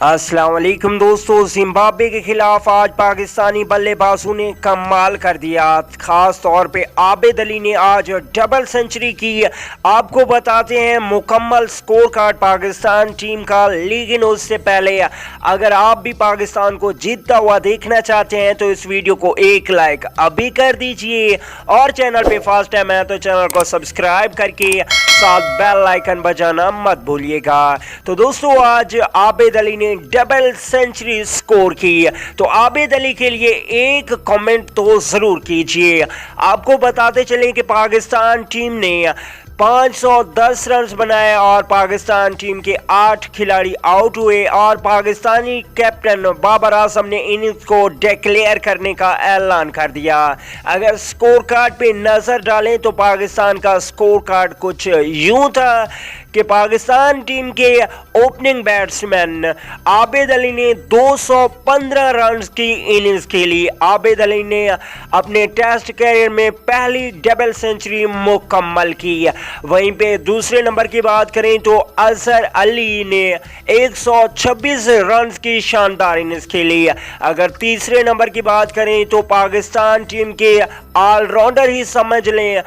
अस्सलाम वालेकुम दोस्तों, जिम्बाब्वे के खिलाफ आज पाकिस्तानी बल्लेबाजों ने कमाल कर दिया। खास तौर पे आबिद अली ने आज डबल सेंचुरी की। आपको बताते हैं मुकम्मल स्कोर कार्ड पाकिस्तान टीम का, लेकिन उससे पहले अगर आप भी पाकिस्तान को जीतता हुआ देखना चाहते हैं तो इस वीडियो को एक लाइक अभी कर दीजिए और चैनल पे फर्स्ट टाइम है तो चैनल को सब्सक्राइब करके साथ बेल आइकन बजाना मत भूलिएगा। तो दोस्तों आज आबिद अली ने डबल सेंचुरी स्कोर की, तो आबिद अली के लिए एक कमेंट तो जरूर कीजिए। आपको बताते चलें कि पाकिस्तान टीम ने 510 रन बनाए और पाकिस्तान टीम के 8 खिलाड़ी आउट हुए और पाकिस्तानी कैप्टन बाबर आजम ने इनिंग्स को डिक्लेयर करने का ऐलान कर दिया। अगर स्कोर कार्ड पे नजर डालें तो पाकिस्तान का स्कोर कार्ड कुछ यूं था कि पाकिस्तान टीम के ओपनिंग बैट्समैन आबिद अली ने 215 रन की इनिंग्स खेली। आबिद अली ने अपने टेस्ट कैरियर में पहली डबल सेंचुरी मुकम्मल की। वहीं पे दूसरे नंबर की बात करें तो अजहर अली ने 126 रन की शानदार इनिंग्स खेली। अगर तीसरे नंबर की बात करें तो पाकिस्तान टीम के ऑलराउंडर ही समझ लें,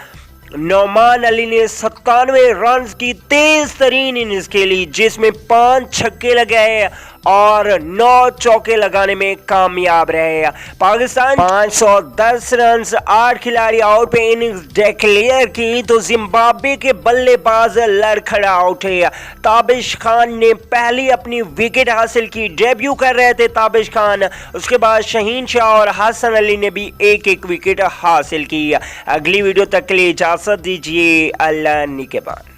नौमान अली ने 97 रन की तेज तरीन इनिंग्स खेली, जिसमें 5 छक्के लगाए और 9 चौके लगाने में कामयाब रहे। पाकिस्तान 510 रन 8 खिलाड़ी आउट पे इनिंग्स डिक्लेयर की तो जिम्बाब्वे के बल्लेबाज लड़खड़ा उठे। ताबिश खान ने पहली अपनी विकेट हासिल की, डेब्यू कर रहे थे ताबिश खान। उसके बाद शहीन शाह और हसन अली ने भी एक एक विकेट हासिल की। अगली वीडियो तक के लिए इजाजत दीजिए। अल्लाह निगहबान।